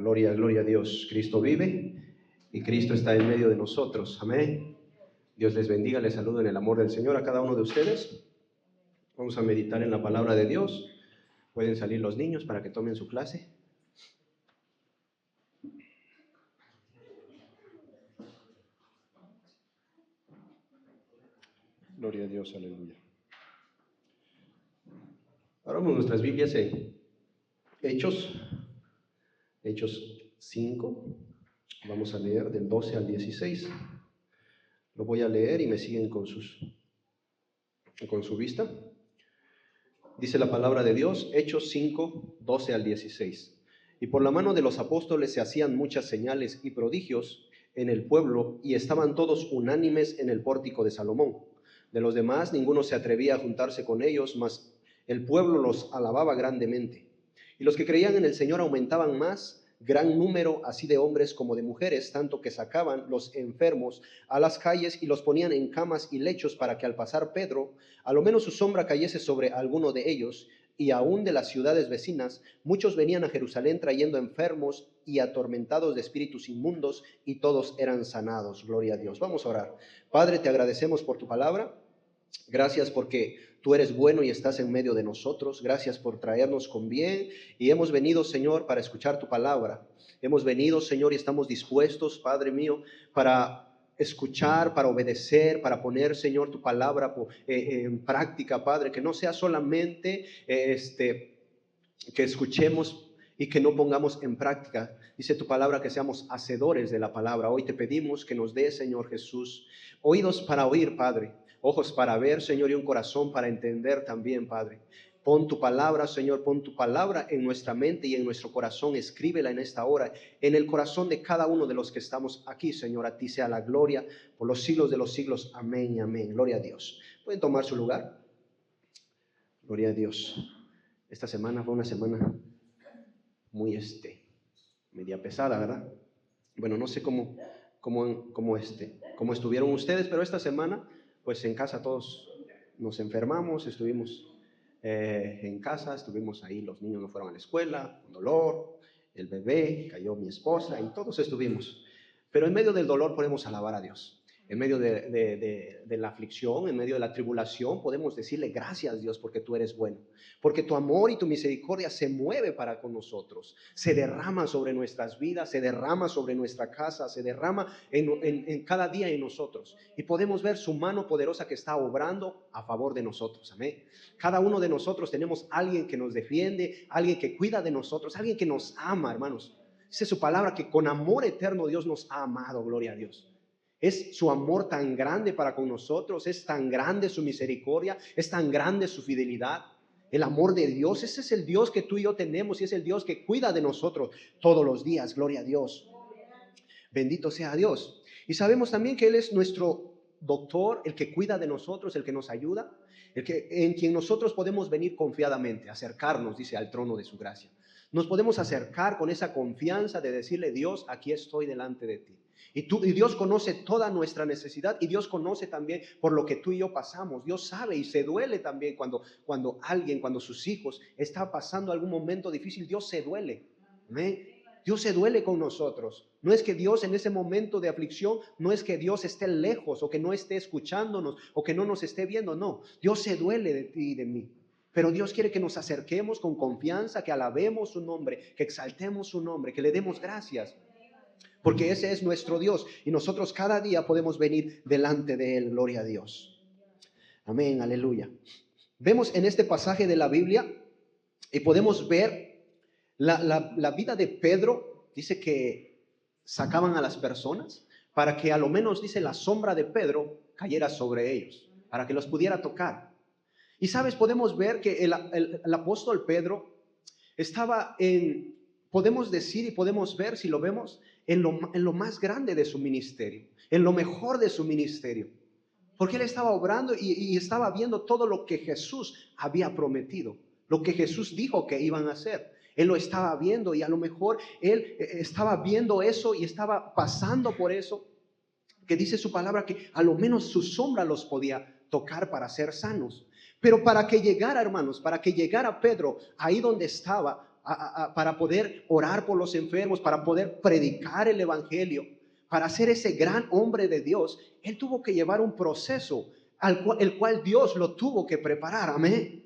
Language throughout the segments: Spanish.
Gloria, gloria a Dios. Cristo vive y Cristo está en medio de nosotros. Amén. Dios les bendiga, les saludo en el amor del Señor a cada uno de ustedes. Vamos a meditar en la palabra de Dios. Pueden salir los niños para que tomen su clase. Gloria a Dios, aleluya. Abramos nuestras Biblias en Hechos 5. Vamos a leer del 12 al 16. Lo voy a leer y me siguen con su vista. Dice la palabra de Dios, Hechos 5, 12 al 16. Y por la mano de los apóstoles se hacían muchas señales y prodigios en el pueblo, y estaban todos unánimes en el pórtico de Salomón. De los demás ninguno se atrevía a juntarse con ellos, mas el pueblo los alababa grandemente. Y los que creían en el Señor aumentaban más, gran número, así de hombres como de mujeres, tanto que sacaban los enfermos a las calles y los ponían en camas y lechos, para que al pasar Pedro, a lo menos su sombra cayese sobre alguno de ellos. Y aún de las ciudades vecinas, muchos venían a Jerusalén trayendo enfermos y atormentados de espíritus inmundos, y todos eran sanados. Gloria a Dios. Vamos a orar. Padre, te agradecemos por tu palabra. Gracias porque tú eres bueno y estás en medio de nosotros. Gracias por traernos con bien. Y hemos venido, Señor, para escuchar tu palabra. Hemos venido, Señor, y estamos dispuestos, Padre mío, para escuchar, para obedecer, para poner, Señor, tu palabra en práctica, Padre. Que no sea solamente que escuchemos y que no pongamos en práctica. Dice tu palabra que seamos hacedores de la palabra. Hoy te pedimos que nos dé, Señor Jesús, oídos para oír, Padre, ojos para ver, Señor, y un corazón para entender también, Padre. Pon tu palabra, Señor, pon tu palabra en nuestra mente y en nuestro corazón. Escríbela en esta hora, en el corazón de cada uno de los que estamos aquí, Señor. A ti sea la gloria por los siglos de los siglos. Amén y amén. Gloria a Dios. ¿Pueden tomar su lugar? Gloria a Dios. Esta semana fue una semana muy media pesada, ¿verdad? Bueno, no sé cómo estuvieron ustedes, pero esta semana, pues en casa todos nos enfermamos, estuvimos en casa, estuvimos ahí, los niños no fueron a la escuela, con dolor, el bebé, cayó mi esposa y todos estuvimos. Pero en medio del dolor podemos alabar a Dios. En medio de la aflicción, en medio de la tribulación, podemos decirle gracias, Dios, porque tú eres bueno. Porque tu amor y tu misericordia se mueve para con nosotros. Se derrama sobre nuestras vidas, se derrama sobre nuestra casa, se derrama en cada día en nosotros. Y podemos ver su mano poderosa que está obrando a favor de nosotros. Amén. Cada uno de nosotros tenemos alguien que nos defiende, alguien que cuida de nosotros, alguien que nos ama, hermanos. Dice su palabra que con amor eterno Dios nos ha amado, gloria a Dios. Es su amor tan grande para con nosotros, es tan grande su misericordia, es tan grande su fidelidad. El amor de Dios, ese es el Dios que tú y yo tenemos, y es el Dios que cuida de nosotros todos los días. Gloria a Dios. Bendito sea Dios. Y sabemos también que Él es nuestro doctor, el que cuida de nosotros, el que nos ayuda, en quien nosotros podemos venir confiadamente, acercarnos, dice, al trono de su gracia. Nos podemos acercar con esa confianza de decirle: Dios, aquí estoy delante de ti. Y Dios conoce toda nuestra necesidad, y Dios conoce también por lo que tú y yo pasamos. Dios sabe y se duele también cuando sus hijos están pasando algún momento difícil. Dios se duele. ¿Amén? Dios se duele con nosotros. No es que Dios en ese momento de aflicción, no es que Dios esté lejos o que no esté escuchándonos o que no nos esté viendo. No, Dios se duele de ti y de mí. Pero Dios quiere que nos acerquemos con confianza, que alabemos su nombre, que exaltemos su nombre, que le demos gracias. Porque ese es nuestro Dios, y nosotros cada día podemos venir delante de Él. Gloria a Dios. Amén, aleluya. Vemos en este pasaje de la Biblia y podemos ver la vida de Pedro. Dice que sacaban a las personas para que a lo menos, dice, la sombra de Pedro cayera sobre ellos, para que los pudiera tocar. Y sabes, podemos ver que el apóstol Pedro estaba podemos decir y podemos ver, si lo vemos, en lo más grande de su ministerio, en lo mejor de su ministerio. Porque él estaba obrando y estaba viendo todo lo que Jesús había prometido, lo que Jesús dijo que iban a hacer. Él lo estaba viendo, y a lo mejor él estaba viendo eso y estaba pasando por eso, que dice su palabra que a lo menos su sombra los podía tocar para ser sanos. Pero para que llegara, hermanos, para que llegara Pedro ahí donde estaba, para poder orar por los enfermos, para poder predicar el evangelio, para ser ese gran hombre de Dios, él tuvo que llevar un proceso el cual Dios lo tuvo que preparar. Amén.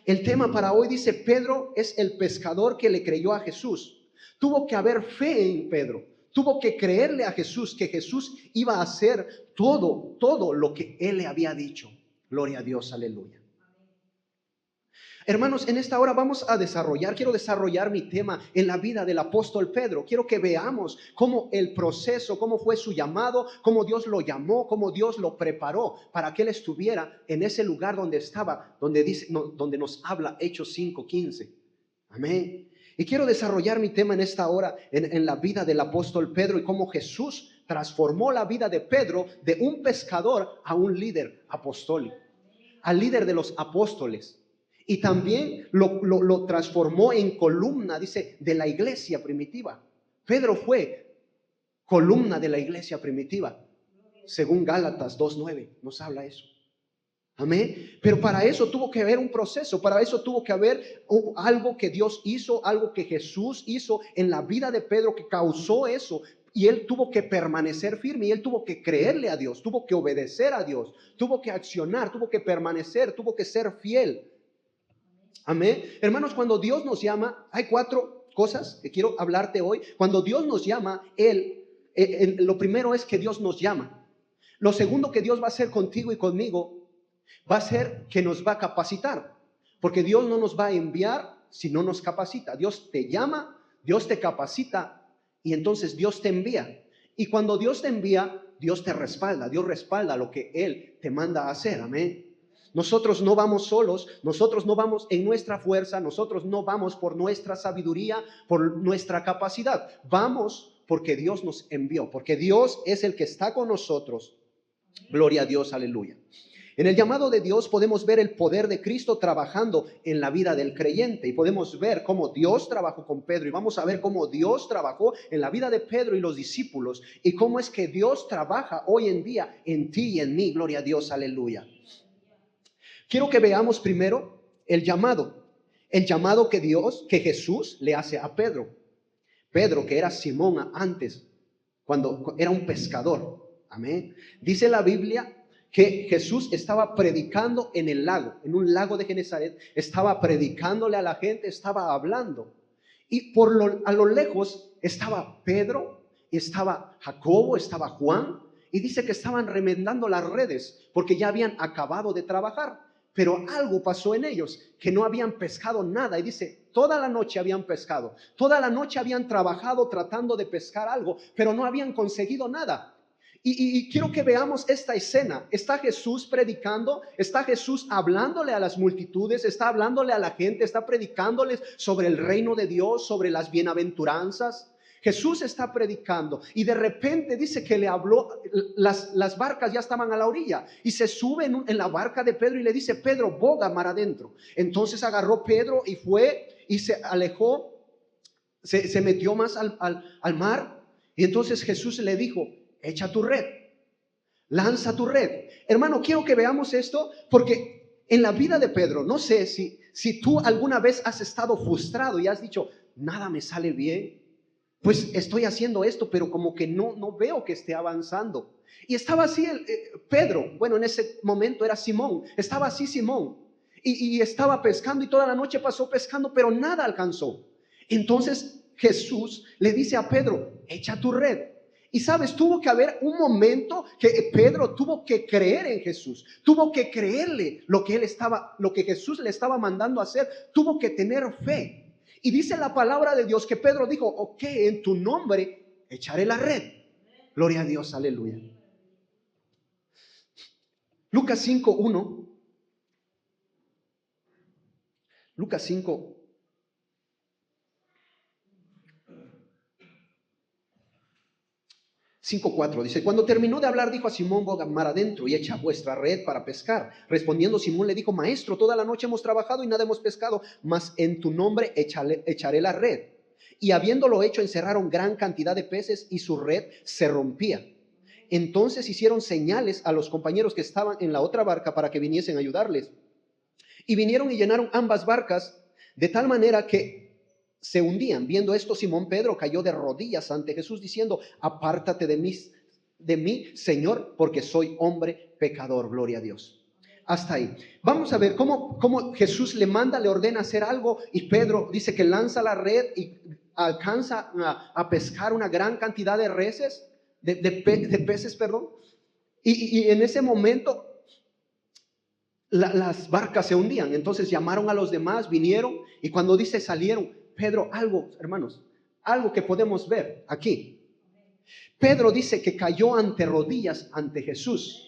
El tema para hoy dice: Pedro es el pescador que le creyó a Jesús. Tuvo que haber fe en Pedro. Tuvo que creerle a Jesús que Jesús iba a hacer todo lo que él le había dicho. Gloria a Dios, aleluya. Hermanos, en esta hora quiero desarrollar mi tema en la vida del apóstol Pedro. Quiero que veamos cómo el proceso, cómo fue su llamado, cómo Dios lo llamó, cómo Dios lo preparó para que él estuviera en ese lugar donde estaba, donde nos habla Hechos 5:15. Amén. Y quiero desarrollar mi tema en esta hora en la vida del apóstol Pedro y cómo Jesús transformó la vida de Pedro de un pescador a un líder apostólico, al líder de los apóstoles. Y también lo transformó en columna, dice, de la iglesia primitiva. Pedro fue columna de la iglesia primitiva. Según Gálatas 2:9 nos habla eso. Amén. Pero para eso tuvo que haber un proceso. Para eso tuvo que haber algo que Dios hizo, algo que Jesús hizo en la vida de Pedro que causó eso. Y él tuvo que permanecer firme, y él tuvo que creerle a Dios, tuvo que obedecer a Dios, tuvo que accionar, tuvo que permanecer, tuvo que ser fiel. Amén. Hermanos, cuando Dios nos llama, hay 4 cosas que quiero hablarte hoy. Cuando Dios nos llama, lo primero es que Dios nos llama. Lo segundo que Dios va a hacer contigo y conmigo, va a ser que nos va a capacitar. Porque Dios no nos va a enviar si no nos capacita. Dios te llama, Dios te capacita y entonces Dios te envía. Y cuando Dios te envía, Dios te respalda. Dios respalda lo que Él te manda a hacer. Amén. Nosotros no vamos solos, nosotros no vamos en nuestra fuerza, nosotros no vamos por nuestra sabiduría, por nuestra capacidad. Vamos porque Dios nos envió, porque Dios es el que está con nosotros. Gloria a Dios, aleluya. En el llamado de Dios podemos ver el poder de Cristo trabajando en la vida del creyente, y podemos ver cómo Dios trabajó con Pedro, y vamos a ver cómo Dios trabajó en la vida de Pedro y los discípulos, y cómo es que Dios trabaja hoy en día en ti y en mí. Gloria a Dios, aleluya. Quiero que veamos primero el llamado que Jesús le hace a Pedro. Pedro, que era Simón antes, cuando era un pescador. Amén. Dice la Biblia que Jesús estaba predicando en un lago de Genesaret, estaba predicándole a la gente, estaba hablando. Y a lo lejos estaba Pedro, estaba Jacobo, estaba Juan, y dice que estaban remendando las redes porque ya habían acabado de trabajar. Pero algo pasó en ellos, que no habían pescado nada. Y dice, toda la noche habían pescado, toda la noche habían trabajado tratando de pescar algo, pero no habían conseguido nada. Y quiero que veamos esta escena. Está Jesús predicando, está Jesús hablándole a las multitudes, está hablándole a la gente, está predicándoles sobre el reino de Dios, sobre las bienaventuranzas. Jesús está predicando y de repente dice que le habló, las barcas ya estaban a la orilla, y se sube en la barca de Pedro y le dice: Pedro, boga mar adentro. Entonces agarró Pedro y fue y se alejó, se metió más al mar, y entonces Jesús le dijo: echa tu red, lanza tu red. Hermano, quiero que veamos esto porque en la vida de Pedro, no sé si tú alguna vez has estado frustrado y has dicho: nada me sale bien. Pues estoy haciendo esto, pero como que no veo que esté avanzando. Y estaba así Pedro, bueno, en ese momento era Simón, estaba así Simón, y estaba pescando, y toda la noche pasó pescando, pero nada alcanzó. Entonces Jesús le dice a Pedro: echa tu red. Y sabes, tuvo que haber un momento que Pedro tuvo que creer en Jesús, tuvo que creerle lo que Jesús le estaba mandando a hacer, tuvo que tener fe. Y dice la palabra de Dios que Pedro dijo: ok, en tu nombre echaré la red. Gloria a Dios, aleluya. Lucas 5:1. Lucas 5. Dice: cuando terminó de hablar, dijo a Simón: boga mar adentro y echa vuestra red para pescar. Respondiendo Simón le dijo: Maestro, toda la noche hemos trabajado y nada hemos pescado, mas en tu nombre echaré la red. Y habiéndolo hecho, encerraron gran cantidad de peces y su red se rompía. Entonces hicieron señales a los compañeros que estaban en la otra barca para que viniesen a ayudarles. Y vinieron y llenaron ambas barcas De tal manera que se hundían. Viendo esto, Simón Pedro cayó de rodillas ante Jesús diciendo: apártate de mí, Señor, porque soy hombre pecador. Gloria a Dios. Hasta ahí. Vamos a ver cómo Jesús le manda, le ordena hacer algo, y Pedro dice que lanza la red y alcanza a pescar una gran cantidad de reses, de peces, perdón. Y en ese momento las barcas se hundían. Entonces llamaron a los demás, vinieron, y cuando dice salieron, Pedro, algo, hermanos, algo que podemos ver aquí. Pedro dice que cayó ante rodillas ante Jesús,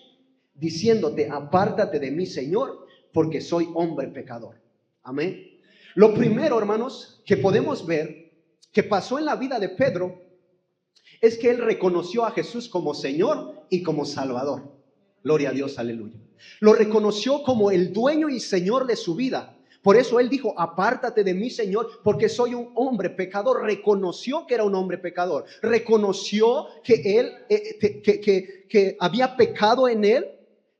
diciéndote: apártate de mí, Señor, porque soy hombre pecador. Amén. Lo primero, hermanos, que podemos ver que pasó en la vida de Pedro es que él reconoció a Jesús como Señor y como Salvador. Gloria a Dios, aleluya. Lo reconoció como el dueño y Señor de su vida. Por eso él dijo: apártate de mí, Señor, porque soy un hombre pecador. Reconoció que era un hombre pecador. Reconoció que él que había pecado en él,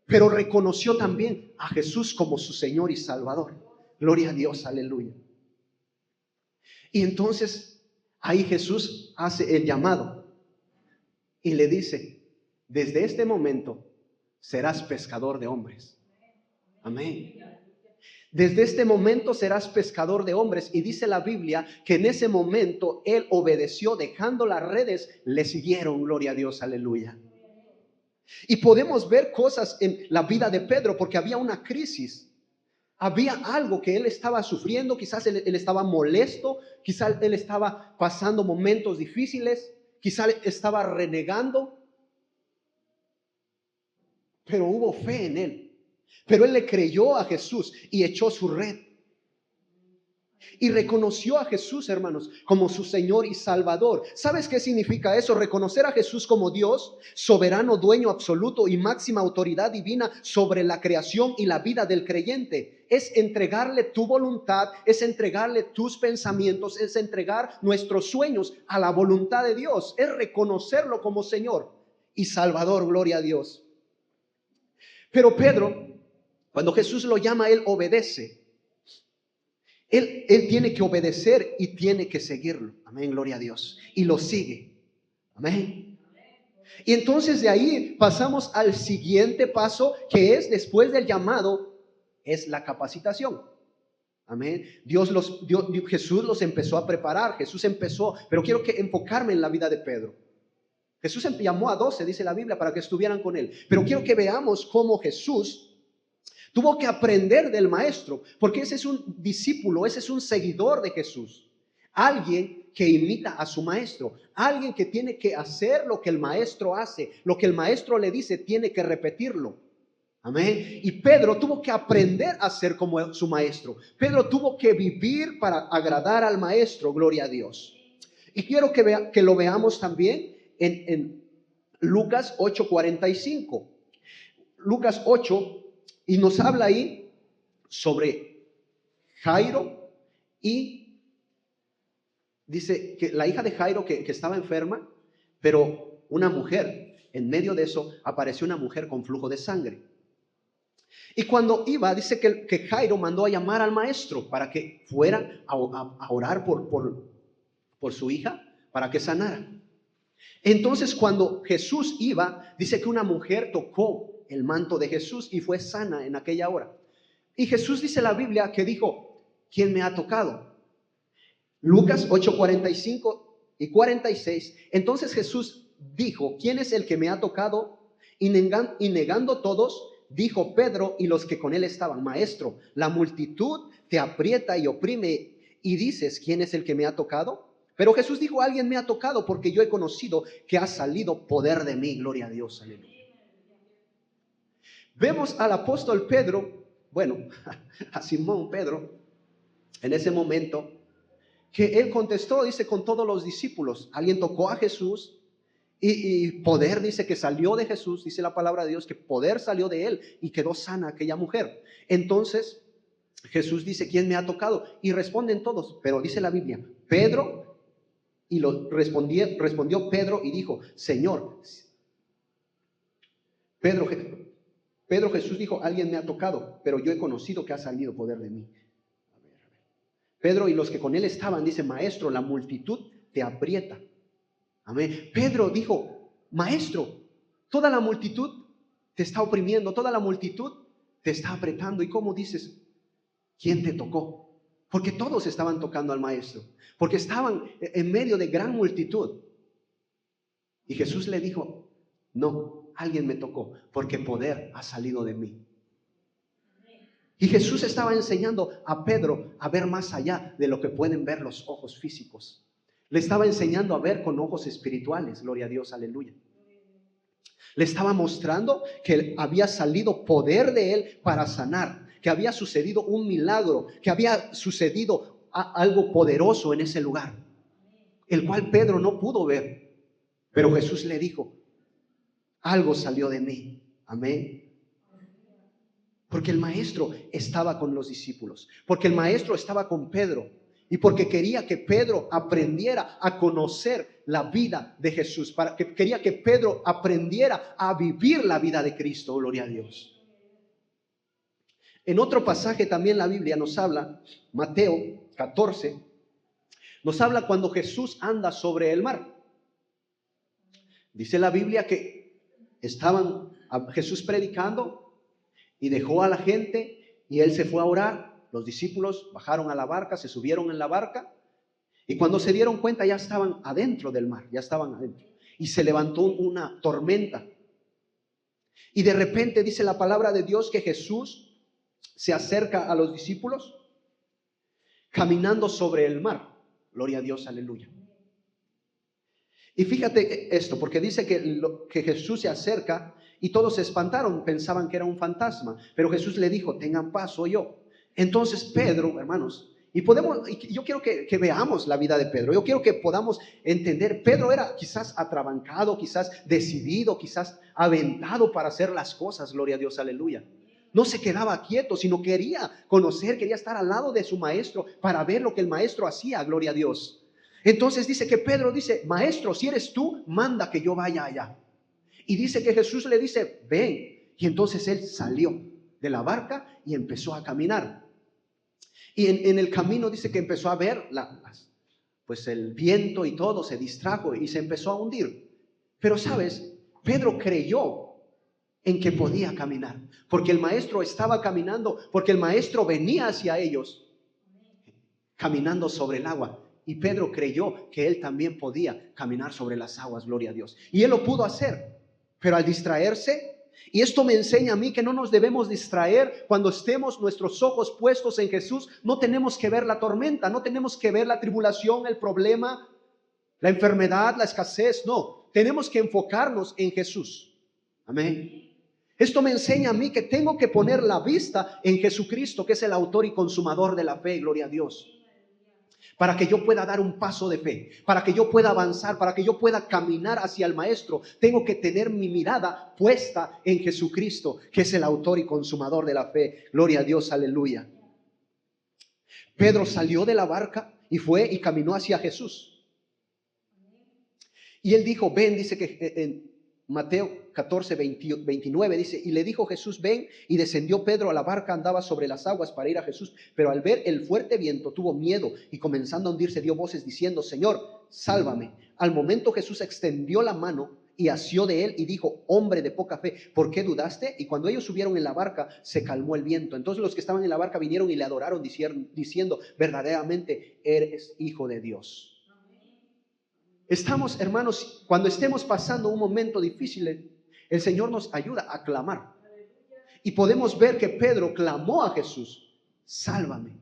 pero reconoció también a Jesús como su Señor y Salvador. Gloria a Dios, aleluya. Y entonces ahí Jesús hace el llamado y le dice: desde este momento serás pescador de hombres. Amén. Desde este momento serás pescador de hombres. Y dice la Biblia que en ese momento él obedeció, dejando las redes, le siguieron. Gloria a Dios, aleluya. Y podemos ver cosas en la vida de Pedro, porque había una crisis. Había algo que él estaba sufriendo. Quizás él estaba molesto, quizás él estaba pasando momentos difíciles, quizás estaba renegando, pero hubo fe en él. Pero él le creyó a Jesús y echó su red. Y reconoció a Jesús, hermanos, como su Señor y Salvador. ¿Sabes qué significa eso? Reconocer a Jesús como Dios, soberano, dueño absoluto y máxima autoridad divina sobre la creación y la vida del creyente. Es entregarle tu voluntad, es entregarle tus pensamientos, es entregar nuestros sueños a la voluntad de Dios. Es reconocerlo como Señor y Salvador. Gloria a Dios. Pero Pedro, cuando Jesús lo llama, él obedece. Él tiene que obedecer y tiene que seguirlo. Amén, gloria a Dios. Y lo sigue. Amén. Y entonces de ahí pasamos al siguiente paso, que es, después del llamado, es la capacitación. Amén. Jesús los empezó a preparar. Jesús empezó, pero quiero enfocarme en la vida de Pedro. Jesús llamó a 12, dice la Biblia, para que estuvieran con él. Pero quiero que veamos cómo Jesús tuvo que aprender del maestro, porque ese es un discípulo, ese es un seguidor de Jesús. Alguien que imita a su maestro, alguien que tiene que hacer lo que el maestro hace, lo que el maestro le dice, tiene que repetirlo. Amén. Y Pedro tuvo que aprender a ser como su maestro. Pedro tuvo que vivir para agradar al maestro, gloria a Dios. Y quiero que lo veamos también en Lucas 8:45. Lucas 8, y nos habla ahí sobre Jairo, y dice que la hija de Jairo que estaba enferma, pero una mujer, en medio de eso apareció una mujer con flujo de sangre. Y cuando iba, dice que Jairo mandó a llamar al maestro para que fuera a orar por su hija, para que sanara. Entonces cuando Jesús iba, dice que una mujer tocó el manto de Jesús y fue sana en aquella hora. Y Jesús, dice la Biblia, que dijo: ¿quién me ha tocado? Lucas 8:45 y 46. Entonces Jesús dijo: ¿quién es el que me ha tocado? Y negando todos, dijo Pedro y los que con él estaban: Maestro, la multitud te aprieta y oprime, y dices: ¿quién es el que me ha tocado? Pero Jesús dijo: alguien me ha tocado, porque yo he conocido que ha salido poder de mí. Gloria a Dios, aleluya. Vemos al apóstol Pedro, bueno, a Simón Pedro, en ese momento, que él contestó, dice, con todos los discípulos. Alguien tocó a Jesús y poder, dice, que salió de Jesús. Dice la palabra de Dios que poder salió de él y quedó sana aquella mujer. Entonces Jesús dice: ¿quién me ha tocado? Y responden todos, pero dice la Biblia, Pedro, y respondió Pedro y dijo: Señor, Pedro Jesús dijo: alguien me ha tocado, pero yo he conocido que ha salido poder de mí. Pedro y los que con él estaban, dice, maestro, la multitud te aprieta. Amén. Pedro dijo, maestro, toda la multitud te está oprimiendo, toda la multitud te está apretando. ¿Y cómo dices? ¿Quién te tocó? Porque todos estaban tocando al maestro, porque estaban en medio de gran multitud. Y Jesús le dijo, no, alguien me tocó, porque poder ha salido de mí. Y Jesús estaba enseñando a Pedro a ver más allá de lo que pueden ver los ojos físicos. Le estaba enseñando a ver con ojos espirituales, gloria a Dios, aleluya. Le estaba mostrando que había salido poder de él para sanar, que había sucedido un milagro, que había sucedido algo poderoso en ese lugar, el cual Pedro no pudo ver. Pero Jesús le dijo, algo salió de mí. Amén. Porque el maestro estaba con los discípulos, porque el maestro estaba con Pedro y porque quería que Pedro aprendiera a conocer la vida de Jesús, quería que Pedro aprendiera a vivir la vida de Cristo, gloria a Dios. En otro pasaje también la Biblia nos habla, Mateo 14, nos habla cuando Jesús anda sobre el mar. Dice la Biblia que estaban Jesús predicando y dejó a la gente y él se fue a orar. Los discípulos bajaron a la barca, se subieron en la barca y cuando se dieron cuenta ya estaban adentro del mar, ya estaban adentro. Y se levantó una tormenta. Y de repente dice la palabra de Dios que Jesús se acerca a los discípulos caminando sobre el mar. Gloria a Dios, aleluya. Y fíjate esto, porque dice que Jesús se acerca y todos se espantaron, pensaban que era un fantasma. Pero Jesús le dijo, tengan paz, soy yo. Entonces Pedro, hermanos, yo quiero que veamos la vida de Pedro. Yo quiero que podamos entender, Pedro era quizás atrabancado, quizás decidido, quizás aventado para hacer las cosas, gloria a Dios, aleluya. No se quedaba quieto, sino quería conocer, quería estar al lado de su maestro para ver lo que el maestro hacía, gloria a Dios. Entonces dice que Pedro dice, maestro, si eres tú, manda que yo vaya allá. Y dice que Jesús le dice, ven. Y entonces él salió de la barca y empezó a caminar. Y en el camino dice que empezó a ver pues el viento y todo, se distrajo y se empezó a hundir. Pero sabes, Pedro creyó en que podía caminar, porque el maestro estaba caminando, porque el maestro venía hacia ellos, caminando sobre el agua. Y Pedro creyó que él también podía caminar sobre las aguas, gloria a Dios. Y él lo pudo hacer, pero al distraerse, y esto me enseña a mí que no nos debemos distraer cuando estemos nuestros ojos puestos en Jesús. No tenemos que ver la tormenta, no tenemos que ver la tribulación, el problema, la enfermedad, la escasez. No, tenemos que enfocarnos en Jesús. Amén. Esto me enseña a mí que tengo que poner la vista en Jesucristo, que es el autor y consumador de la fe, gloria a Dios. Para que yo pueda dar un paso de fe, para que yo pueda avanzar, para que yo pueda caminar hacia el maestro, tengo que tener mi mirada puesta en Jesucristo, que es el autor y consumador de la fe. Gloria a Dios, aleluya. Pedro salió de la barca y fue y caminó hacia Jesús. Y él dijo, ven, dice que en Mateo 14, 29 dice, y le dijo Jesús, ven, y descendió Pedro a la barca, andaba sobre las aguas para ir a Jesús, pero al ver el fuerte viento tuvo miedo y comenzando a hundirse dio voces diciendo, Señor, sálvame. Al momento Jesús extendió la mano y asió de él y dijo, hombre de poca fe, ¿por qué dudaste? Y cuando ellos subieron en la barca, se calmó el viento. Entonces los que estaban en la barca vinieron y le adoraron diciendo, verdaderamente eres hijo de Dios. Estamos, hermanos, cuando estemos pasando un momento difícil, el Señor nos ayuda a clamar. Y podemos ver que Pedro clamó a Jesús, sálvame.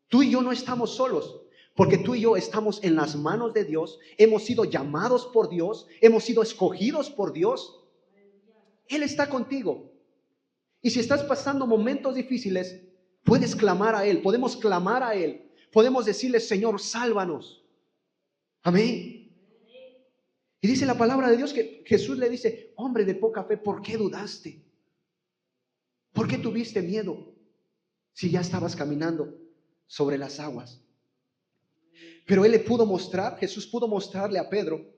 Tú y yo no estamos solos, porque tú y yo estamos en las manos de Dios, hemos sido llamados por Dios, hemos sido escogidos por Dios. Él está contigo. Y si estás pasando momentos difíciles, puedes clamar a Él, podemos clamar a Él, podemos decirle, Señor, sálvanos. Amén. Y dice la palabra de Dios que Jesús le dice, hombre de poca fe, ¿por qué dudaste? ¿Por qué tuviste miedo? Si ya estabas caminando sobre las aguas. Pero él le pudo mostrar, Jesús pudo mostrarle a Pedro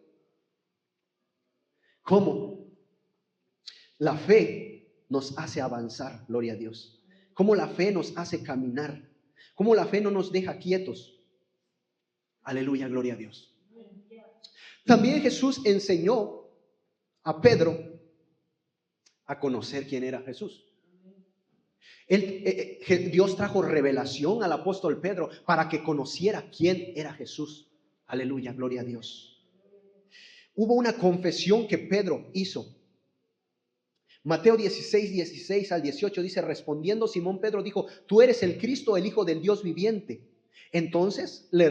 cómo la fe nos hace avanzar, gloria a Dios. Cómo la fe nos hace caminar. Cómo la fe no nos deja quietos. Aleluya, gloria a Dios. También Jesús enseñó a Pedro a conocer quién era Jesús. Dios trajo revelación al apóstol Pedro para que conociera quién era Jesús. Aleluya, gloria a Dios. Hubo una confesión que Pedro hizo. Mateo 16 al 18 dice: respondiendo Simón Pedro dijo: tú eres el Cristo, el Hijo del Dios viviente. Entonces le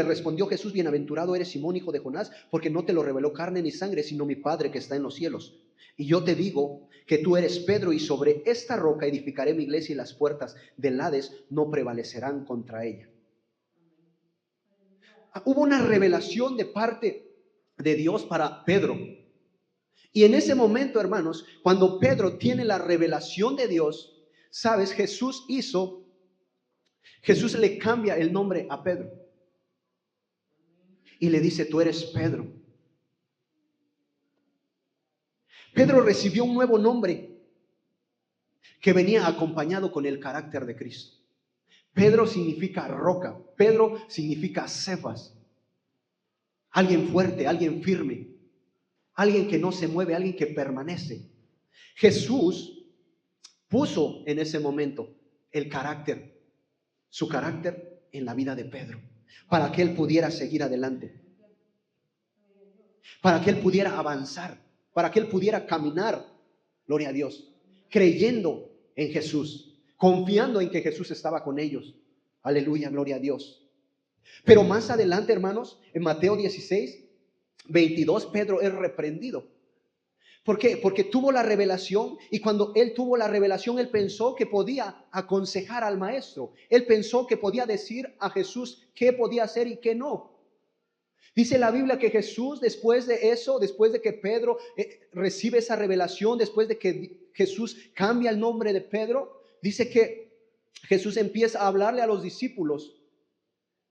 respondió Jesús: bienaventurado eres Simón, hijo de Jonás, porque no te lo reveló carne ni sangre, sino mi Padre que está en los cielos. Y yo te digo que tú eres Pedro, y sobre esta roca edificaré mi iglesia, y las puertas del Hades no prevalecerán contra ella. Hubo una revelación de parte de Dios para Pedro. Y en ese momento, hermanos, cuando Pedro tiene la revelación de Dios, ¿sabes? Jesús le cambia el nombre a Pedro. Y le dice: tú eres Pedro. Pedro recibió un nuevo nombre que venía acompañado con el carácter de Cristo. Pedro significa roca. Pedro significa Cefas. Alguien fuerte, alguien firme, alguien que no se mueve, alguien que permanece. Jesús puso en ese momento su carácter en la vida de Pedro, para que él pudiera seguir adelante, para que él pudiera avanzar, para que él pudiera caminar, gloria a Dios, creyendo en Jesús, confiando en que Jesús estaba con ellos. Aleluya, gloria a Dios. Pero más adelante, hermanos, en Mateo 16:22, Pedro es reprendido. ¿Por qué? Porque tuvo la revelación, y cuando él tuvo la revelación, él pensó que podía aconsejar al maestro. Él pensó que podía decir a Jesús qué podía hacer y qué no. Dice la Biblia que Jesús, después de eso, después de que Pedro recibe esa revelación, después de que Jesús cambia el nombre de Pedro, dice que Jesús empieza a hablarle a los discípulos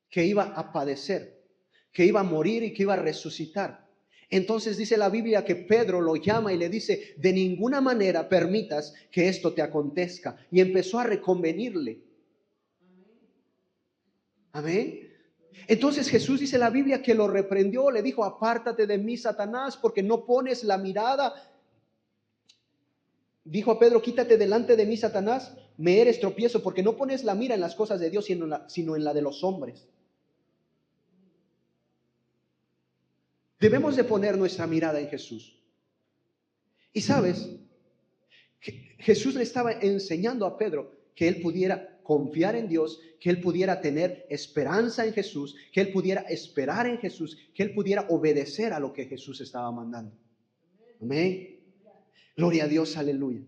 que iba a padecer, que iba a morir y que iba a resucitar. Entonces dice la Biblia que Pedro lo llama y le dice: de ninguna manera permitas que esto te acontezca. Y empezó a reconvenirle. Amén. Entonces Jesús, dice la Biblia, que lo reprendió, le dijo: apártate de mí, Satanás, porque no pones la mirada. Dijo a Pedro: quítate delante de mí, Satanás, me eres tropiezo, porque no pones la mira en las cosas de Dios, sino en la de los hombres. Debemos de poner nuestra mirada en Jesús. Y sabes, Jesús le estaba enseñando a Pedro que él pudiera confiar en Dios, que él pudiera tener esperanza en Jesús, que él pudiera esperar en Jesús, que él pudiera obedecer a lo que Jesús estaba mandando. Amén. Gloria a Dios, aleluya.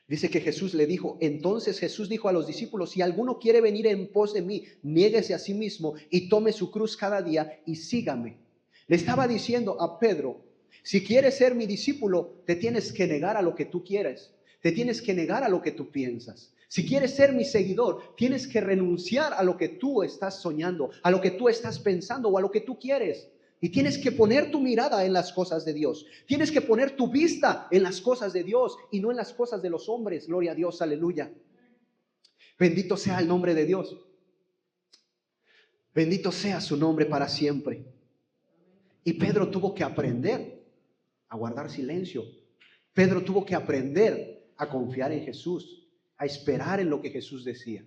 Dice que Jesús le dijo: entonces Jesús dijo a los discípulos: si alguno quiere venir en pos de mí, niéguese a sí mismo y tome su cruz cada día y sígame. Le estaba diciendo a Pedro: si quieres ser mi discípulo, te tienes que negar a lo que tú quieres, te tienes que negar a lo que tú piensas. Si quieres ser mi seguidor, tienes que renunciar a lo que tú estás soñando, a lo que tú estás pensando o a lo que tú quieres. Y tienes que poner tu mirada en las cosas de Dios. Tienes que poner tu vista en las cosas de Dios y no en las cosas de los hombres. Gloria a Dios, aleluya. Bendito sea el nombre de Dios. Bendito sea su nombre para siempre. Y Pedro tuvo que aprender a guardar silencio. Pedro tuvo que aprender a confiar en Jesús, a esperar en lo que Jesús decía.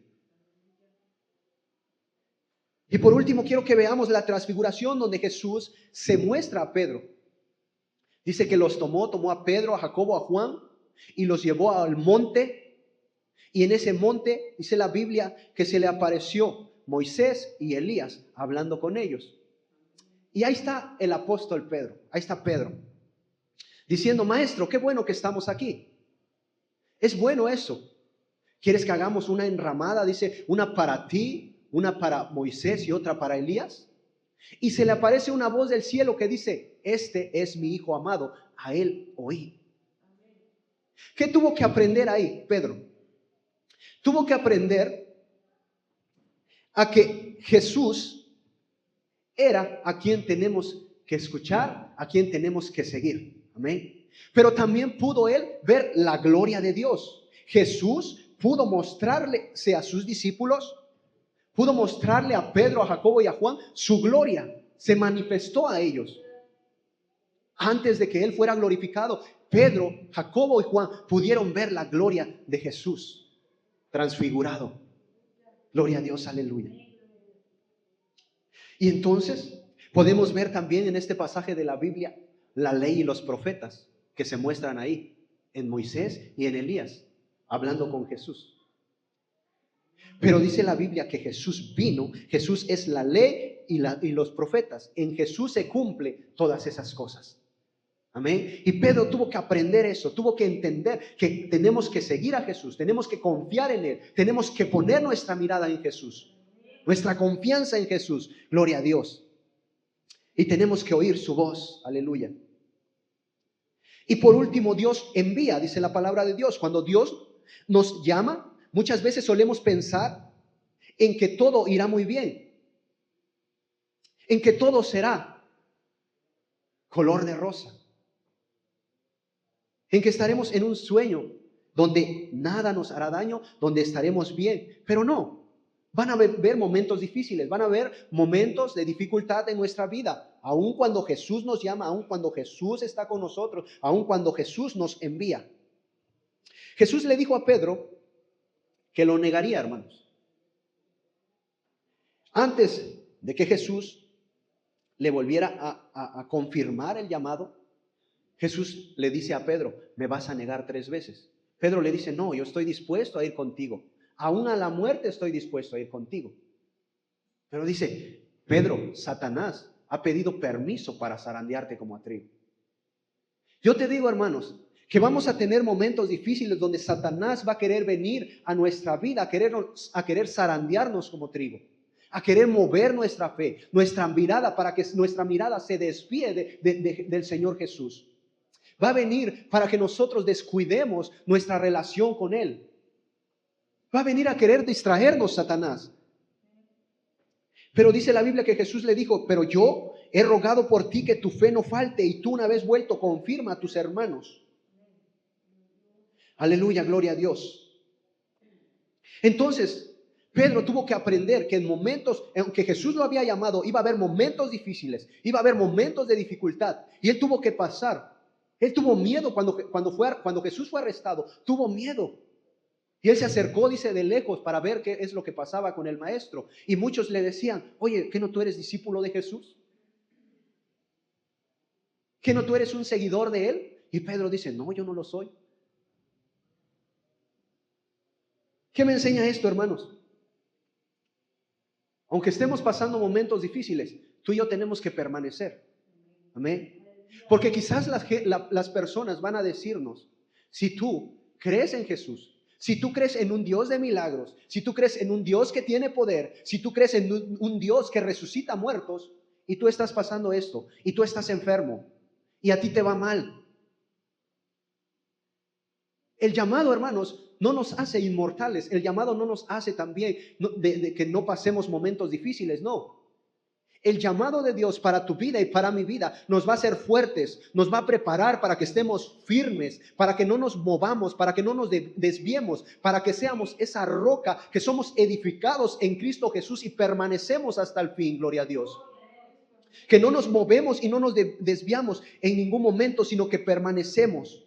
Y por último, quiero que veamos la transfiguración donde Jesús se muestra a Pedro. Dice que los tomó a Pedro, a Jacobo, a Juan, y los llevó al monte. Y en ese monte, dice la Biblia, que se le apareció Moisés y Elías hablando con ellos. Y ahí está el apóstol Pedro, ahí está Pedro, diciendo: maestro, qué bueno que estamos aquí. Es bueno eso. ¿Quieres que hagamos una enramada? Dice, una para ti, una para Moisés y otra para Elías. Y se le aparece una voz del cielo que dice: este es mi hijo amado, a él oí. ¿Qué tuvo que aprender ahí Pedro? Tuvo que aprender a que Jesús era a quien tenemos que escuchar, a quien tenemos que seguir. Amén. Pero también pudo él ver la gloria de Dios. Jesús pudo mostrarle a sus discípulos, pudo mostrarle a Pedro, a Jacobo y a Juan su gloria. Se manifestó a ellos. Antes de que él fuera glorificado, Pedro, Jacobo y Juan pudieron ver la gloria de Jesús transfigurado. Gloria a Dios, aleluya. Y entonces podemos ver también en este pasaje de la Biblia la ley y los profetas que se muestran ahí, en Moisés y en Elías, hablando con Jesús. Pero dice la Biblia que Jesús vino, Jesús es la ley y los profetas. En Jesús se cumple todas esas cosas. Amén. Y Pedro tuvo que aprender eso, tuvo que entender que tenemos que seguir a Jesús, tenemos que confiar en Él, tenemos que poner nuestra mirada en Jesús, nuestra confianza en Jesús. Gloria a Dios. Y tenemos que oír su voz. Aleluya. Y por último, Dios envía, dice la palabra de Dios. Cuando Dios nos llama, muchas veces solemos pensar en que todo irá muy bien, en que todo será color de rosa, en que estaremos en un sueño donde nada nos hará daño, donde estaremos bien. Pero no, van a haber momentos difíciles, van a haber momentos de dificultad en nuestra vida, aun cuando Jesús nos llama, aun cuando Jesús está con nosotros, aun cuando Jesús nos envía. Jesús le dijo a Pedro que lo negaría, hermanos. Antes de que Jesús le volviera a confirmar el llamado, Jesús le dice a Pedro, me vas a negar 3 veces. Pedro le dice, no, yo estoy dispuesto a ir contigo. Aún a la muerte estoy dispuesto a ir contigo. Pero dice, Pedro, Satanás ha pedido permiso para zarandearte como a trigo. Yo te digo, hermanos, que vamos a tener momentos difíciles donde Satanás va a querer venir a nuestra vida, a querer zarandearnos como trigo, a querer mover nuestra fe, nuestra mirada, para que nuestra mirada se desvíe del Señor Jesús. Va a venir para que nosotros descuidemos nuestra relación con Él. Va a venir a querer distraernos Satanás. Pero dice la Biblia que Jesús le dijo, pero yo he rogado por ti que tu fe no falte, y tú, una vez vuelto, confirma a tus hermanos. Aleluya, gloria a Dios. Entonces, Pedro tuvo que aprender que en momentos, aunque Jesús lo había llamado, iba a haber momentos difíciles, iba a haber momentos de dificultad, y él tuvo que pasar. Él tuvo miedo cuando Jesús fue arrestado, tuvo miedo. Y él se acercó, dice, de lejos para ver qué es lo que pasaba con el maestro. Y muchos le decían, oye, ¿qué no tú eres discípulo de Jesús? ¿Qué no tú eres un seguidor de él? Y Pedro dice, no, yo no lo soy. ¿Qué me enseña esto, hermanos? Aunque estemos pasando momentos difíciles, tú y yo tenemos que permanecer. Amén. Porque quizás las personas van a decirnos, si tú crees en Jesús, si tú crees en un Dios de milagros, si tú crees en un Dios que tiene poder, si tú crees en un Dios que resucita muertos, y tú estás pasando esto, y tú estás enfermo, y a ti te va mal. El llamado, hermanos, no nos hace inmortales. El llamado no nos hace también de que no pasemos momentos difíciles, no. El llamado de Dios para tu vida y para mi vida nos va a hacer fuertes, nos va a preparar para que estemos firmes, para que no nos movamos, para que no nos desviemos, para que seamos esa roca, que somos edificados en Cristo Jesús y permanecemos hasta el fin, gloria a Dios. Que no nos movemos y no nos desviamos en ningún momento, sino que permanecemos.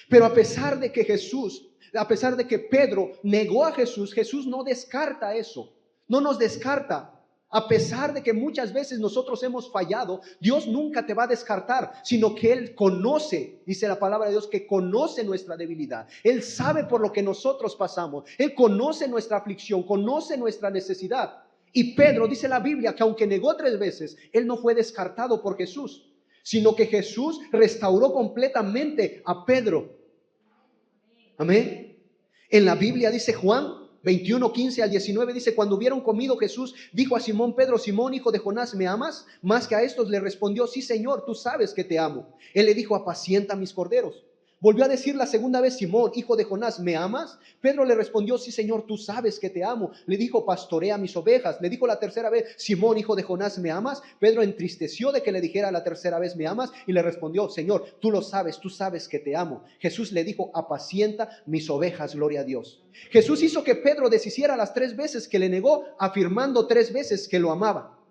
Pero a pesar de que Pedro negó a Jesús, Jesús no descarta eso, no nos descarta. A pesar de que muchas veces nosotros hemos fallado, Dios nunca te va a descartar, sino que Él conoce, dice la palabra de Dios, que conoce nuestra debilidad. Él sabe por lo que nosotros pasamos. Él conoce nuestra aflicción, conoce nuestra necesidad. Y Pedro, dice la Biblia, que aunque negó 3 veces, él no fue descartado por Jesús, sino que Jesús restauró completamente a Pedro. Amén. En la Biblia dice Juan 21, 15 al 19, dice, cuando hubieron comido, Jesús dijo a Simón Pedro, Simón, hijo de Jonás, ¿me amas? Más que a estos le respondió, sí, Señor, tú sabes que te amo. Él le dijo, apacienta mis corderos. Volvió a decir la segunda vez: Simón, hijo de Jonás, ¿me amas? Pedro le respondió: sí, Señor, tú sabes que te amo. Le dijo: pastorea mis ovejas. Le dijo la tercera vez: Simón, hijo de Jonás, ¿me amas? Pedro entristeció de que le dijera la tercera vez: ¿me amas? Y le respondió: Señor, tú lo sabes, tú sabes que te amo. Jesús le dijo: apacienta mis ovejas. Gloria a Dios. Jesús hizo que Pedro deshiciera las 3 veces que le negó, afirmando 3 veces que lo amaba.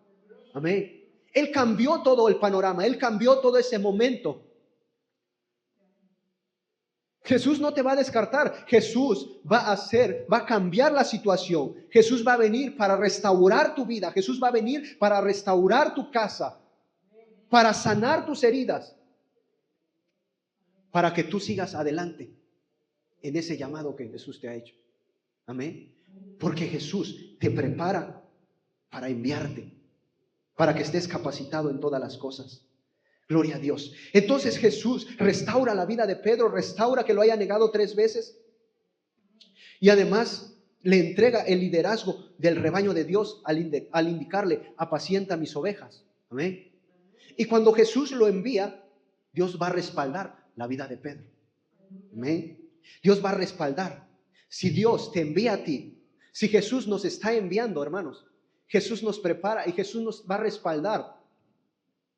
Amén. Él cambió todo el panorama, Él cambió todo ese momento. Jesús no te va a descartar. Jesús va a cambiar la situación. Jesús va a venir para restaurar tu vida. Jesús va a venir para restaurar tu casa, para sanar tus heridas, para que tú sigas adelante en ese llamado que Jesús te ha hecho. Amén. Porque Jesús te prepara para enviarte, para que estés capacitado en todas las cosas. Gloria a Dios. Entonces Jesús restaura la vida de Pedro, restaura que lo haya negado 3 veces. Y además le entrega el liderazgo del rebaño de Dios al indicarle: apacienta mis ovejas. Amén. Y cuando Jesús lo envía, Dios va a respaldar la vida de Pedro. Amén. Dios va a respaldar. Si Dios te envía a ti, si Jesús nos está enviando, hermanos, Jesús nos prepara y Jesús nos va a respaldar.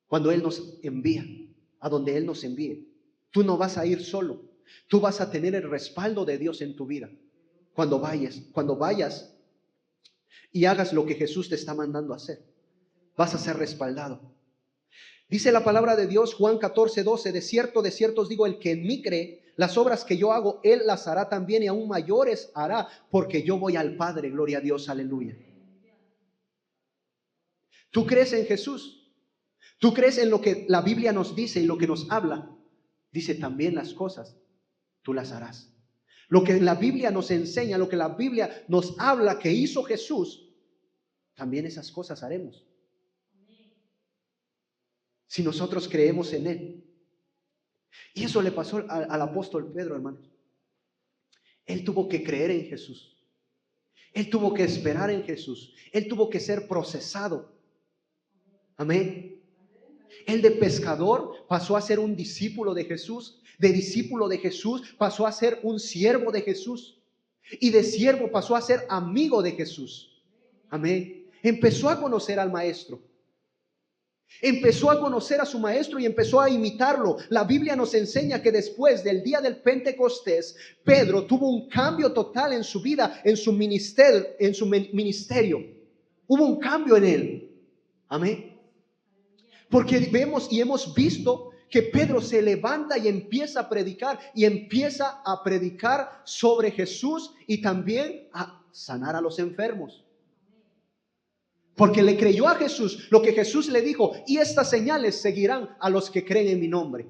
Cuando Él nos envía, a donde Él nos envíe, tú no vas a ir solo. Tú vas a tener el respaldo de Dios en tu vida. Cuando vayas y hagas lo que Jesús te está mandando a hacer, vas a ser respaldado. Dice la palabra de Dios, Juan 14:12: de cierto os digo, el que en mí cree, las obras que yo hago, Él las hará también, y aún mayores hará, porque yo voy al Padre. Gloria a Dios, aleluya. ¿Tú crees en Jesús? ¿Tú crees en lo que la Biblia nos dice y lo que nos habla? Dice: también las cosas tú las harás. Lo que la Biblia nos enseña, lo que la Biblia nos habla que hizo Jesús, también esas cosas haremos. Si nosotros creemos en Él. Y eso le pasó al apóstol Pedro, hermanos. Él tuvo que creer en Jesús. Él tuvo que esperar en Jesús. Él tuvo que ser procesado. Amén. Él de pescador pasó a ser un discípulo de Jesús. De discípulo de Jesús pasó a ser un siervo de Jesús. Y de siervo pasó a ser amigo de Jesús. Amén. Empezó a conocer al maestro. Empezó a conocer a su maestro y empezó a imitarlo. La Biblia nos enseña que después del día del Pentecostés, Pedro tuvo un cambio total en su vida, en su ministerio. Hubo un cambio en él. Amén. Porque vemos y hemos visto que Pedro se levanta y empieza a predicar, y empieza a predicar sobre Jesús y también a sanar a los enfermos. Porque le creyó a Jesús lo que Jesús le dijo: y estas señales seguirán a los que creen en mi nombre.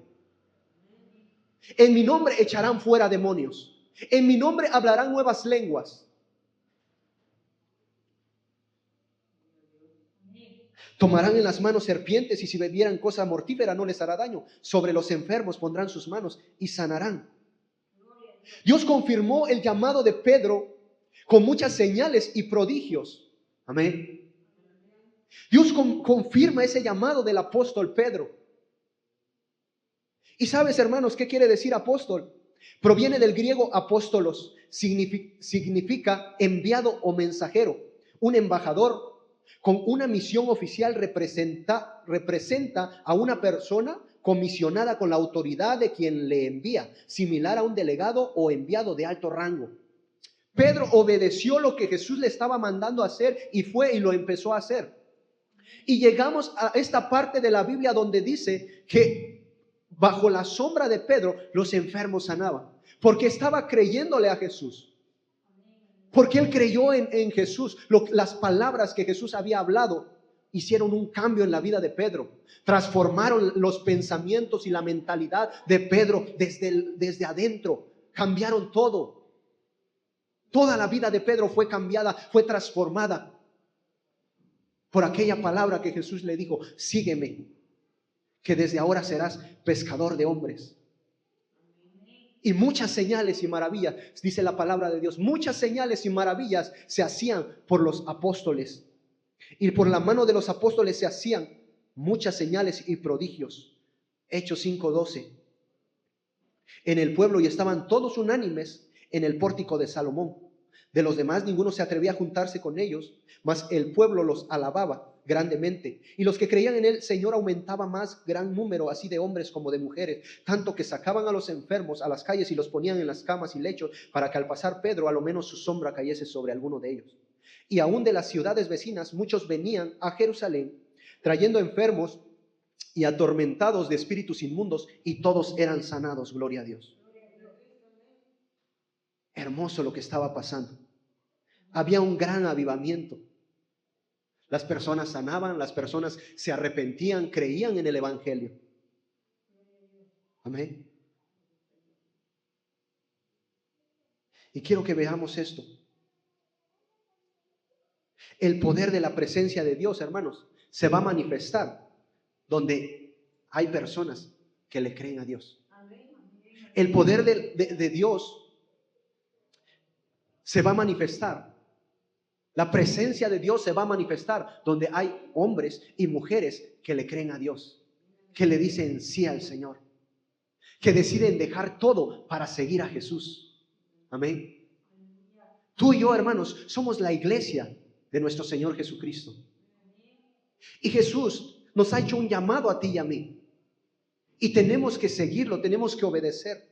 En mi nombre echarán fuera demonios. En mi nombre hablarán nuevas lenguas. Tomarán en las manos serpientes, y si bebieran cosa mortífera no les hará daño. Sobre los enfermos pondrán sus manos y sanarán. Dios confirmó el llamado de Pedro con muchas señales y prodigios. Amén. Dios confirma ese llamado del apóstol Pedro. Y sabes, hermanos, ¿qué quiere decir apóstol? Proviene del griego apóstolos. Significa enviado o mensajero. Un embajador con una misión oficial representa a una persona comisionada con la autoridad de quien le envía, similar a un delegado o enviado de alto rango. Pedro obedeció lo que Jesús le estaba mandando a hacer y fue y lo empezó a hacer. Y llegamos a esta parte de la Biblia donde dice que bajo la sombra de Pedro los enfermos sanaban, porque estaba creyéndole a Jesús. Porque él creyó en Jesús. Las palabras que Jesús había hablado hicieron un cambio en la vida de Pedro. Transformaron los pensamientos y la mentalidad de Pedro desde adentro. Cambiaron todo. Toda la vida de Pedro fue cambiada, fue transformada por aquella palabra que Jesús le dijo: sígueme, que desde ahora serás pescador de hombres. Y muchas señales y maravillas, dice la palabra de Dios, muchas señales y maravillas se hacían por los apóstoles. Y por la mano de los apóstoles se hacían muchas señales y prodigios. Hechos 5:12. en el pueblo y estaban todos unánimes en el pórtico de Salomón. De los demás ninguno se atrevía a juntarse con ellos, mas el pueblo los alababa grandemente. Y los que creían en el Señor aumentaba más gran número, así de hombres como de mujeres, tanto que sacaban a los enfermos a las calles y los ponían en las camas y lechos, para que al pasar Pedro a lo menos su sombra cayese sobre alguno de ellos. Y aún de las ciudades vecinas muchos venían a Jerusalén trayendo enfermos y atormentados de espíritus inmundos, y todos eran sanados. Gloria a Dios. Hermoso lo que estaba pasando. Había un gran avivamiento. Las personas sanaban, las personas se arrepentían, creían en el evangelio. Amén. Y quiero que veamos esto. El poder de la presencia de Dios, hermanos, se va a manifestar donde hay personas que le creen a Dios. El poder de Dios se va a manifestar. La presencia de Dios se va a manifestar donde hay hombres y mujeres que le creen a Dios, que le dicen sí al Señor, que deciden dejar todo para seguir a Jesús. Amén. Tú y yo, hermanos, somos la iglesia de nuestro Señor Jesucristo. Y Jesús nos ha hecho un llamado a ti y a mí. Y tenemos que seguirlo, tenemos que obedecer.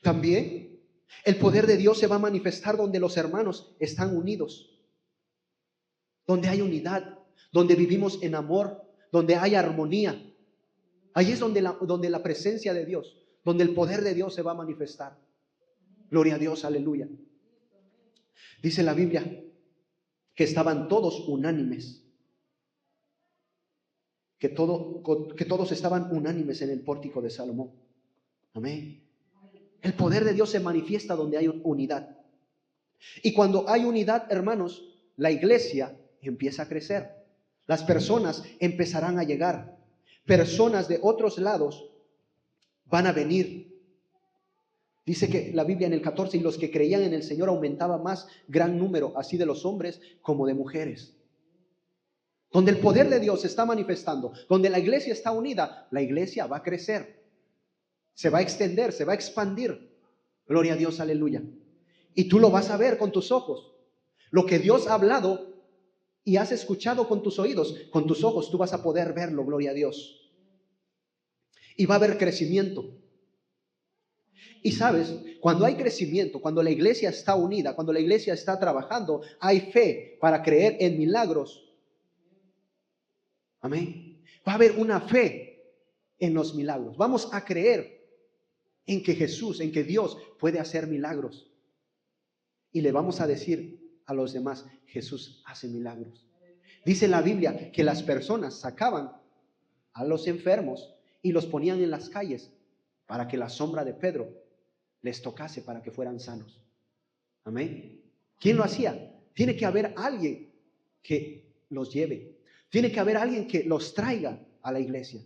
También el poder de Dios se va a manifestar donde los hermanos están unidos, donde hay unidad, donde vivimos en amor, donde hay armonía. Ahí es donde la presencia de Dios, donde el poder de Dios se va a manifestar. Gloria a Dios, aleluya. Dice la Biblia que estaban todos unánimes, que todos estaban unánimes en el pórtico de Salomón. Amén. El poder de Dios se manifiesta donde hay unidad. Y cuando hay unidad, hermanos, la iglesia empieza a crecer. Las personas empezarán a llegar. Personas de otros lados van a venir. Dice que la Biblia en el 14, y los que creían en el Señor aumentaba más gran número, así de los hombres como de mujeres. Donde el poder de Dios se está manifestando, donde la iglesia está unida, la iglesia va a crecer. Se va a extender, se va a expandir. Gloria a Dios, aleluya. Y tú lo vas a ver con tus ojos. Lo que Dios ha hablado y has escuchado con tus oídos, con tus ojos tú vas a poder verlo, gloria a Dios. Y va a haber crecimiento. Y sabes, cuando hay crecimiento, cuando la iglesia está unida, cuando la iglesia está trabajando, hay fe para creer en milagros. Amén. Va a haber una fe en los milagros. Vamos a creer en que Jesús, en que Dios puede hacer milagros. Y le vamos a decir a los demás, Jesús hace milagros. Dice la Biblia que las personas sacaban a los enfermos y los ponían en las calles para que la sombra de Pedro les tocase, para que fueran sanos. Amén. ¿Quién lo hacía? Tiene que haber alguien que los lleve. Tiene que haber alguien que los traiga a la iglesia.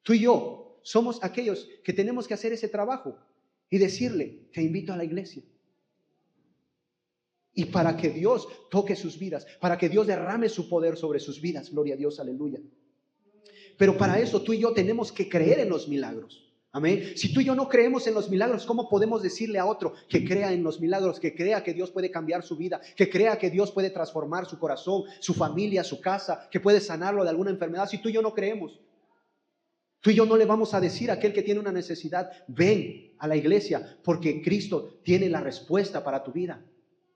Tú y yo somos aquellos que tenemos que hacer ese trabajo y decirle, te invito a la iglesia. Y para que Dios toque sus vidas, para que Dios derrame su poder sobre sus vidas. Gloria a Dios, aleluya. Pero para eso tú y yo tenemos que creer en los milagros. Amén. Si tú y yo no creemos en los milagros, ¿cómo podemos decirle a otro que crea en los milagros, que crea que Dios puede cambiar su vida, que crea que Dios puede transformar su corazón, su familia, su casa, que puede sanarlo de alguna enfermedad? Si tú y yo no creemos, tú y yo no le vamos a decir a aquel que tiene una necesidad, ven a la iglesia, porque Cristo tiene la respuesta para tu vida.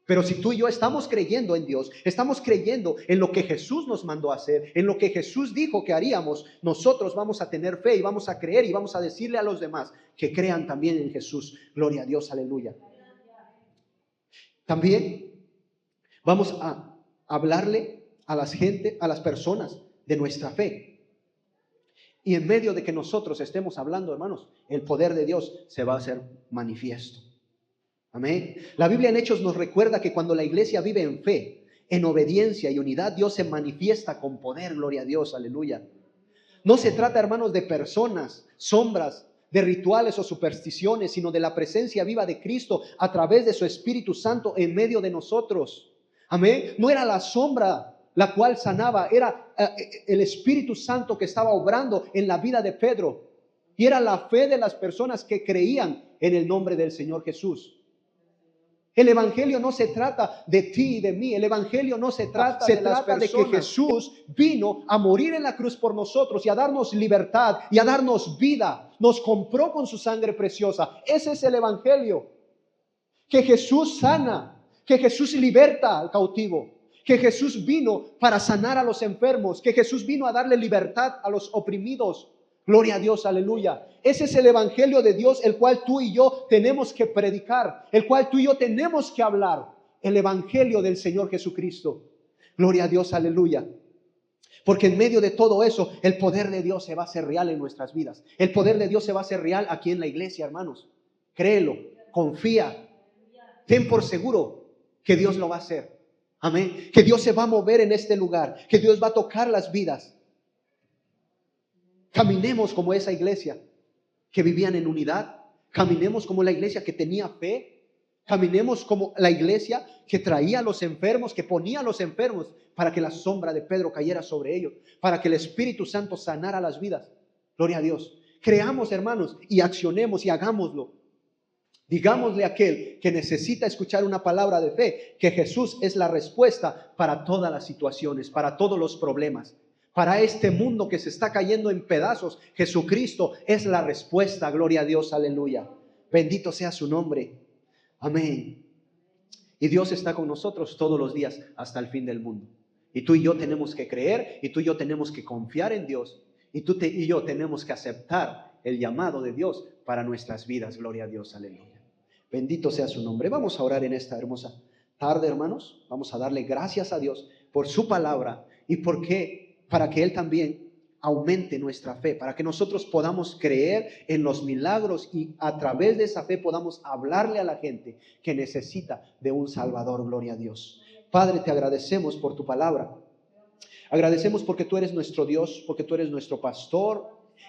Pero si tú y yo estamos creyendo en Dios, estamos creyendo en lo que Jesús nos mandó a hacer, en lo que Jesús dijo que haríamos, nosotros vamos a tener fe y vamos a creer y vamos a decirle a los demás que crean también en Jesús. Gloria a Dios, aleluya. También vamos a hablarle a las personas de nuestra fe. Y en medio de que nosotros estemos hablando, hermanos, el poder de Dios se va a hacer manifiesto. Amén. La Biblia en Hechos nos recuerda que cuando la iglesia vive en fe, en obediencia y unidad, Dios se manifiesta con poder. Gloria a Dios, aleluya. No se trata, hermanos, de personas, sombras, de rituales o supersticiones, sino de la presencia viva de Cristo a través de su Espíritu Santo en medio de nosotros. Amén. No era la sombra la cual sanaba. Era el Espíritu Santo que estaba obrando en la vida de Pedro. Y era la fe de las personas que creían en el nombre del Señor Jesús. El evangelio no se trata de ti y de mí. El evangelio no se trata, de que Jesús vino a morir en la cruz por nosotros y a darnos libertad y a darnos vida. Nos compró con su sangre preciosa. Ese es el evangelio. Que Jesús sana, que Jesús liberta al cautivo, que Jesús vino para sanar a los enfermos, que Jesús vino a darle libertad a los oprimidos. Gloria a Dios, aleluya. Ese es el evangelio de Dios, el cual tú y yo tenemos que predicar, el cual tú y yo tenemos que hablar. El evangelio del Señor Jesucristo. Gloria a Dios, aleluya. Porque en medio de todo eso, el poder de Dios se va a hacer real en nuestras vidas. El poder de Dios se va a hacer real aquí en la iglesia, hermanos. Créelo, confía. Ten por seguro que Dios lo va a hacer. Amén. Que Dios se va a mover en este lugar. Que Dios va a tocar las vidas. Caminemos como esa iglesia que vivían en unidad. Caminemos como la iglesia que tenía fe. Caminemos como la iglesia que traía a los enfermos, que ponía a los enfermos para que la sombra de Pedro cayera sobre ellos, para que el Espíritu Santo sanara las vidas. Gloria a Dios. Creamos, hermanos, y accionemos y hagámoslo. Digámosle a aquel que necesita escuchar una palabra de fe que Jesús es la respuesta para todas las situaciones, para todos los problemas. Para este mundo que se está cayendo en pedazos, Jesucristo es la respuesta. Gloria a Dios, aleluya. Bendito sea su nombre. Amén. Y Dios está con nosotros todos los días hasta el fin del mundo. Y tú y yo tenemos que creer, y tú y yo tenemos que confiar en Dios. Y tú y yo tenemos que aceptar el llamado de Dios para nuestras vidas. Gloria a Dios, aleluya. Bendito sea su nombre. Vamos a orar en esta hermosa tarde, hermanos. Vamos a darle gracias a Dios por su palabra y para que Él también aumente nuestra fe, para que nosotros podamos creer en los milagros y a través de esa fe podamos hablarle a la gente que necesita de un Salvador. Gloria a Dios. Padre, te agradecemos por tu palabra. Agradecemos porque tú eres nuestro Dios, porque tú eres nuestro pastor.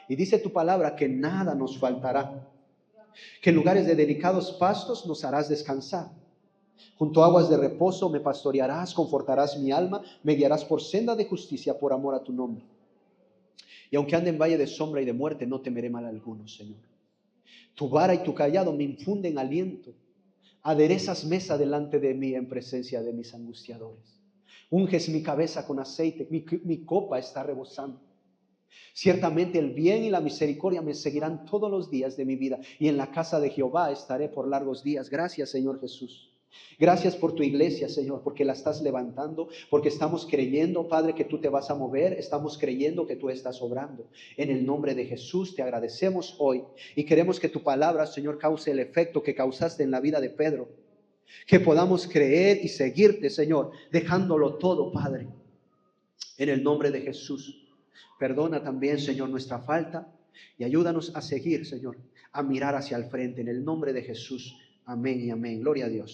Y dice tu palabra que nada nos faltará, que en lugares de delicados pastos nos harás descansar. Junto a aguas de reposo me pastorearás, confortarás mi alma, me guiarás por senda de justicia por amor a tu nombre. Y aunque ande en valle de sombra y de muerte, no temeré mal alguno, Señor. Tu vara y tu cayado me infunden aliento. Aderezas mesa delante de mí en presencia de mis angustiadores. Unges mi cabeza con aceite, mi copa está rebosando. Ciertamente el bien y la misericordia me seguirán todos los días de mi vida, y en la casa de Jehová estaré por largos días. Gracias, Señor Jesús. Gracias por tu iglesia, Señor, porque la estás levantando, porque estamos creyendo, Padre, que tú te vas a mover, estamos creyendo que tú estás obrando. En el nombre de Jesús te agradecemos hoy y queremos que tu palabra, Señor, cause el efecto que causaste en la vida de Pedro, que podamos creer y seguirte, Señor, dejándolo todo, Padre, en el nombre de Jesús. Perdona también, Señor, nuestra falta y ayúdanos a seguir, Señor, a mirar hacia el frente en el nombre de Jesús. Amén y amén. Gloria a Dios.